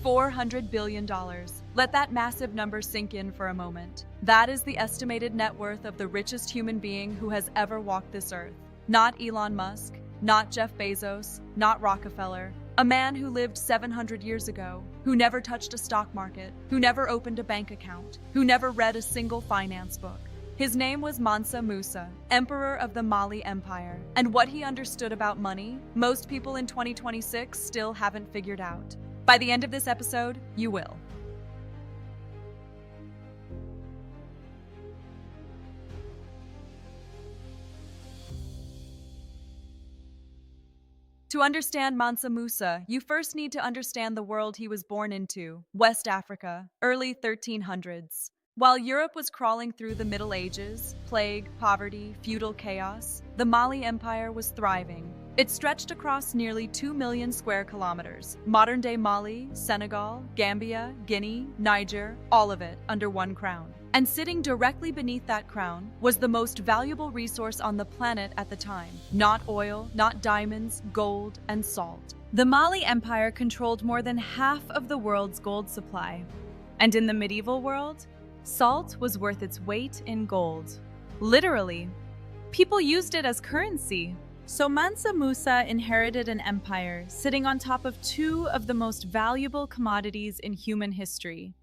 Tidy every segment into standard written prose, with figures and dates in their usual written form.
$400 billion. Let that massive number sink in for a moment. That is the estimated net worth of the richest human being who has ever walked this earth. Not Elon Musk, not Jeff Bezos, not Rockefeller. A man who lived 700 years ago, who never touched a stock market, who never opened a bank account, who never read a single finance book. His name was Mansa Musa, emperor of the Mali Empire. And what he understood about money, most people in 2026 still haven't figured out. By the end of this episode, you will. To understand Mansa Musa, you first need to understand the world he was born into, West Africa, early 1300s. While Europe was crawling through the Middle Ages, plague, poverty, feudal chaos, the Mali Empire was thriving. It stretched across nearly 2 million square kilometers. Modern-day Mali, Senegal, Gambia, Guinea, Niger, all of it under one crown. And sitting directly beneath that crown was the most valuable resource on the planet at the time. Not oil, not diamonds, gold, and salt. The Mali Empire controlled more than half of the world's gold supply. And in the medieval world, salt was worth its weight in gold. Literally, people used it as currency. So Mansa Musa inherited an empire sitting on top of two of the most valuable commodities in human history.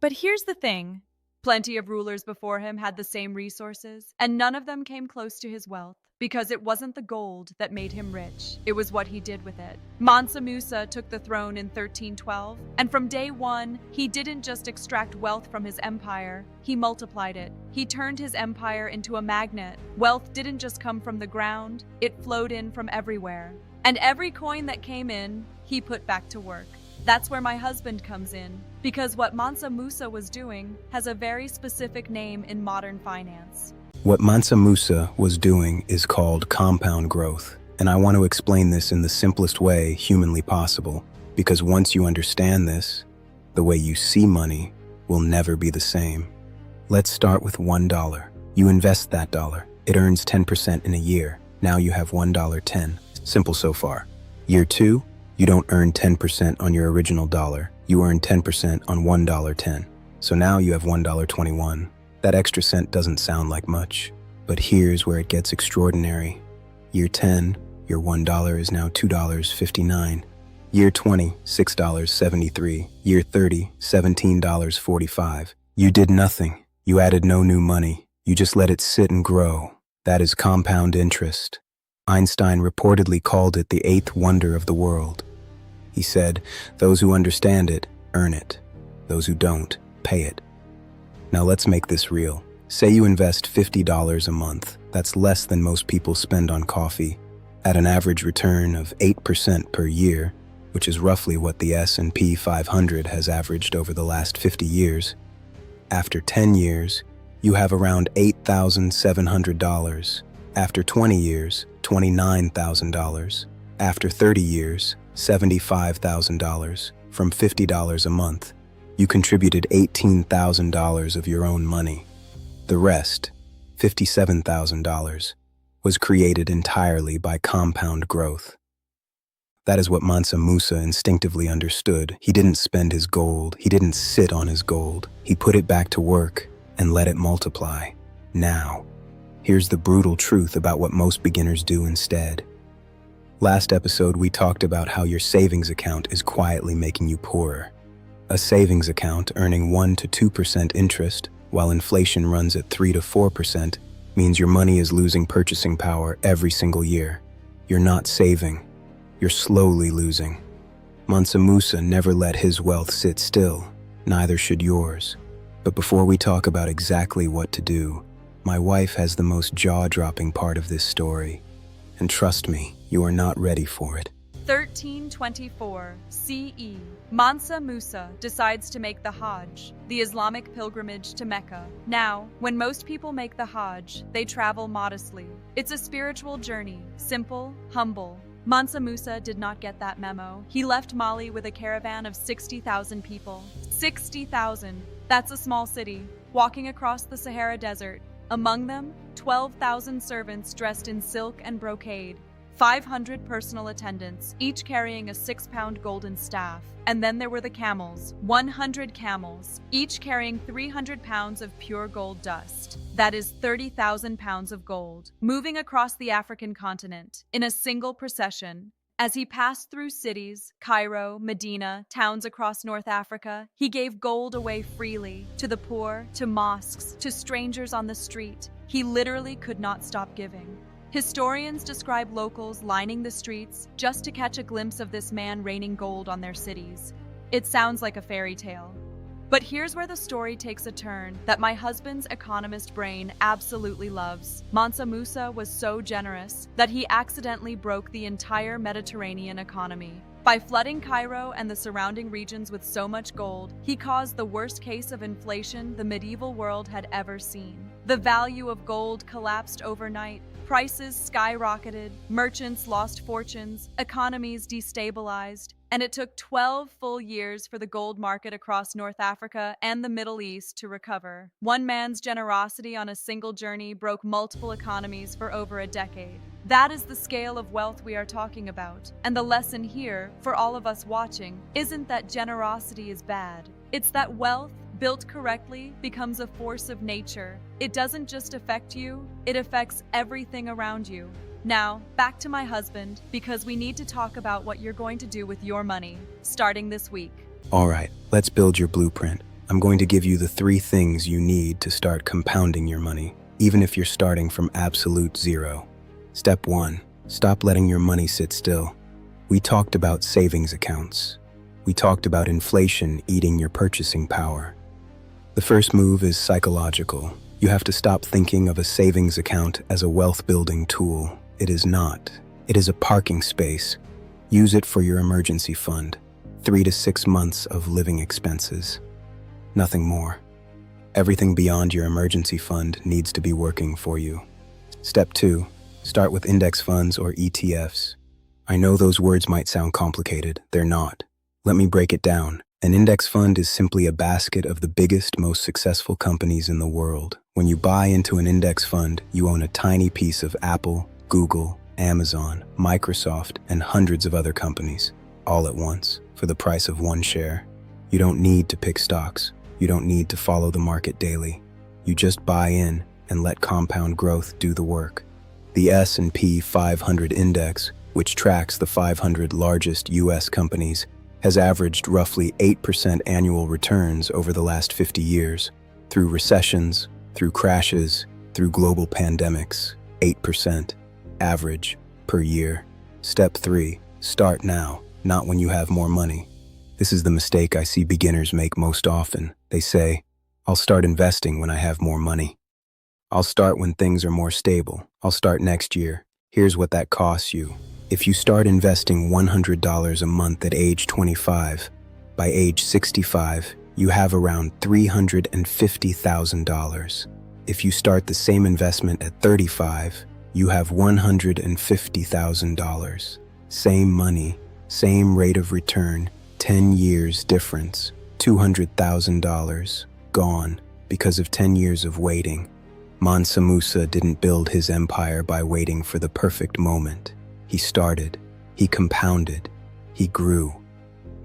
But here's the thing. Plenty of rulers before him had the same resources, and none of them came close to his wealth, because it wasn't the gold that made him rich, it was what he did with it. Mansa Musa took the throne in 1312, and from day one, he didn't just extract wealth from his empire, he multiplied it. He turned his empire into a magnet. Wealth didn't just come from the ground, it flowed in from everywhere. And every coin that came in, he put back to work. That's where my husband comes in, because what Mansa Musa was doing has a very specific name in modern finance. What Mansa Musa was doing is called compound growth, and I want to explain this in the simplest way humanly possible, because once you understand this, the way you see money will never be the same. Let's start with $1. You invest that dollar. It earns 10% in a year. Now you have $1.10. Simple so far. Year 2, you don't earn 10% on your original dollar. You earn 10% on $1.10. So now you have $1.21. That extra cent doesn't sound like much, but here's where it gets extraordinary. Year 10, your $1 is now $2.59. Year 20, $6.73. Year 30, $17.45. You did nothing. You added no new money. You just let it sit and grow. That is compound interest. Einstein reportedly called it the eighth wonder of the world. He said, those who understand it, earn it. Those who don't, pay it. Now let's make this real. Say you invest $50 a month. That's less than most people spend on coffee, at an average return of 8% per year, which is roughly what the S&P 500 has averaged over the last 50 years. After 10 years, you have around $8,700. After 20 years, $29,000. After 30 years, $75,000 from $50 a month. You contributed $18,000 of your own money. The rest, $57,000, was created entirely by compound growth. That is what Mansa Musa instinctively understood. He didn't spend his gold. He didn't sit on his gold. He put it back to work and let it multiply. Now, here's the brutal truth about what most beginners do instead. Last episode, we talked about how your savings account is quietly making you poorer. A savings account earning 1 to 2% interest, while inflation runs at 3 to 4%, means your money is losing purchasing power every single year. You're not saving. You're slowly losing. Mansa Musa never let his wealth sit still. Neither should yours. But before we talk about exactly what to do, my wife has the most jaw-dropping part of this story. And trust me, you are not ready for it. 1324 CE, Mansa Musa decides to make the Hajj, the Islamic pilgrimage to Mecca. Now, when most people make the Hajj, they travel modestly. It's a spiritual journey, simple, humble. Mansa Musa did not get that memo. He left Mali with a caravan of 60,000 people. 60,000! That's a small city, walking across the Sahara Desert. Among them, 12,000 servants dressed in silk and brocade. 500 personal attendants, each carrying a 6-pound golden staff. And then there were the camels, 100 camels, each carrying 300 pounds of pure gold dust. That is 30,000 pounds of gold, moving across the African continent in a single procession. As he passed through cities, Cairo, Medina, towns across North Africa, he gave gold away freely to the poor, to mosques, to strangers on the street. He literally could not stop giving. Historians describe locals lining the streets just to catch a glimpse of this man raining gold on their cities. It sounds like a fairy tale. But here's where the story takes a turn that my husband's economist brain absolutely loves. Mansa Musa was so generous that he accidentally broke the entire Mediterranean economy. By flooding Cairo and the surrounding regions with so much gold, he caused the worst case of inflation the medieval world had ever seen. The value of gold collapsed overnight. Prices skyrocketed, merchants lost fortunes, economies destabilized, and it took 12 full years for the gold market across North Africa and the Middle East to recover. One man's generosity on a single journey broke multiple economies for over a decade. That is the scale of wealth we are talking about. And the lesson here, for all of us watching, isn't that generosity is bad. It's that wealth, built correctly, becomes a force of nature. It doesn't just affect you, it affects everything around you. Now, back to my husband, because we need to talk about what you're going to do with your money, starting this week. All right, let's build your blueprint. I'm going to give you the 3 things you need to start compounding your money, even if you're starting from absolute zero. Step 1, stop letting your money sit still. We talked about savings accounts. We talked about inflation eating your purchasing power. The first move is psychological. You have to stop thinking of a savings account as a wealth-building tool. It is not. It is a parking space. Use it for your emergency fund, 3 to 6 months of living expenses. Nothing more. Everything beyond your emergency fund needs to be working for you. Step 2, start with index funds or ETFs. I know those words might sound complicated. They're not. Let me break it down. An index fund is simply a basket of the biggest, most successful companies in the world. When you buy into an index fund, you own a tiny piece of Apple, Google, Amazon, Microsoft, and hundreds of other companies, all at once, for the price of one share. You don't need to pick stocks. You don't need to follow the market daily. You just buy in and let compound growth do the work. The S&P 500 index, which tracks the 500 largest U.S. companies, has averaged roughly 8% annual returns over the last 50 years. Through recessions, through crashes, through global pandemics, 8% average per year. Step 3, start now, not when you have more money. This is the mistake I see beginners make most often. They say, I'll start investing when I have more money. I'll start when things are more stable. I'll start next year. Here's what that costs you. If you start investing $100 a month at age 25, by age 65, you have around $350,000. If you start the same investment at 35, you have $150,000. Same money, same rate of return, 10 years difference, $200,000 gone because of 10 years of waiting. Mansa Musa didn't build his empire by waiting for the perfect moment. He started, he compounded, he grew.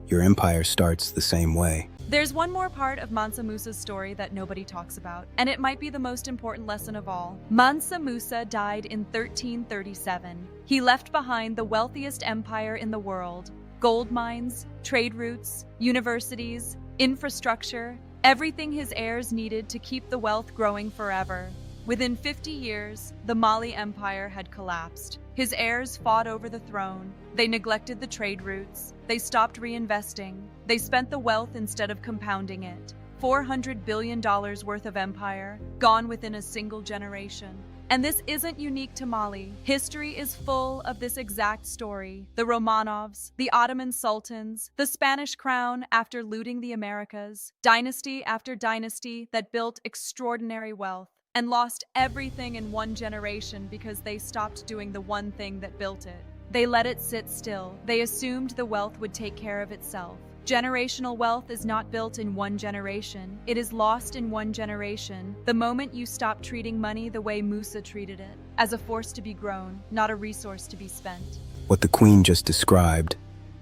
Your empire starts the same way. There's one more part of Mansa Musa's story that nobody talks about, and it might be the most important lesson of all. Mansa Musa died in 1337. He left behind the wealthiest empire in the world. Gold mines, trade routes, universities, infrastructure, everything his heirs needed to keep the wealth growing forever. Within 50 years, the Mali Empire had collapsed. His heirs fought over the throne. They neglected the trade routes. They stopped reinvesting. They spent the wealth instead of compounding it. $400 billion worth of empire, gone within a single generation. And this isn't unique to Mali. History is full of this exact story. The Romanovs, the Ottoman sultans, the Spanish crown after looting the Americas, dynasty after dynasty that built extraordinary wealth and lost everything in one generation because they stopped doing the one thing that built it. They let it sit still. They assumed the wealth would take care of itself. Generational wealth is not built in one generation. It is lost in one generation, the moment you stop treating money the way Musa treated it. as a force to be grown, not a resource to be spent. What the Queen just described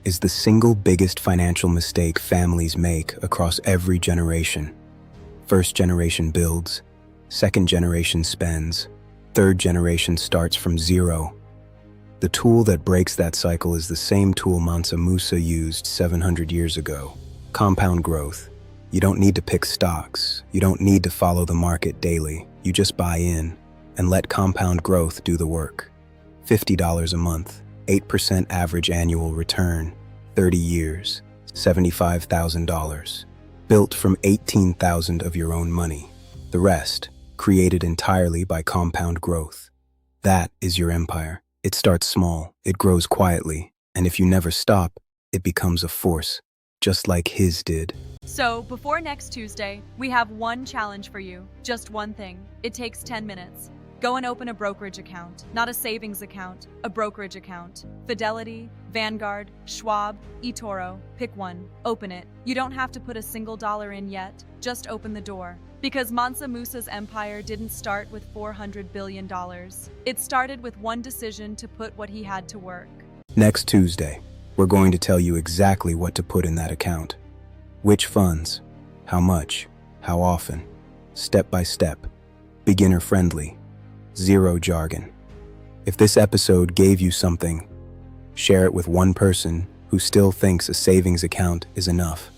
is the single biggest financial mistake families make across every generation. First generation builds, second generation spends, third generation starts from zero. The tool that breaks that cycle is the same tool Mansa Musa used 700 years ago: compound growth. You don't need to pick stocks. You don't need to follow the market daily. You just buy in and let compound growth do the work. $50 a month, 8% average annual return, 30 years, $75,000. Built from 18,000 of your own money. The rest, created entirely by compound growth. That is your empire. It starts small, it grows quietly, and if you never stop, it becomes a force, just like his did. So, before next Tuesday, we have one challenge for you. Just one thing. It takes 10 minutes. Go and open a brokerage account, not a savings account, a brokerage account. Fidelity, Vanguard, Schwab, eToro, pick one. Open it. You don't have to put a single dollar in yet. Just open the door. Because Mansa Musa's empire didn't start with $400 billion. It started with one decision to put what he had to work. Next Tuesday, we're going to tell you exactly what to put in that account. Which funds, how much, how often, step by step, beginner friendly, zero jargon. If this episode gave you something, share it with one person who still thinks a savings account is enough.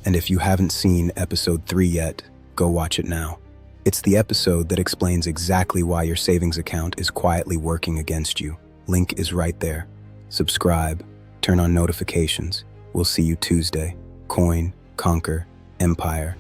And if you haven't seen episode 3 yet, go watch it now. It's the episode that explains exactly why your savings account is quietly working against you. Link is right there. Subscribe, turn on notifications. We'll see you Tuesday. Coin, conquer, empire,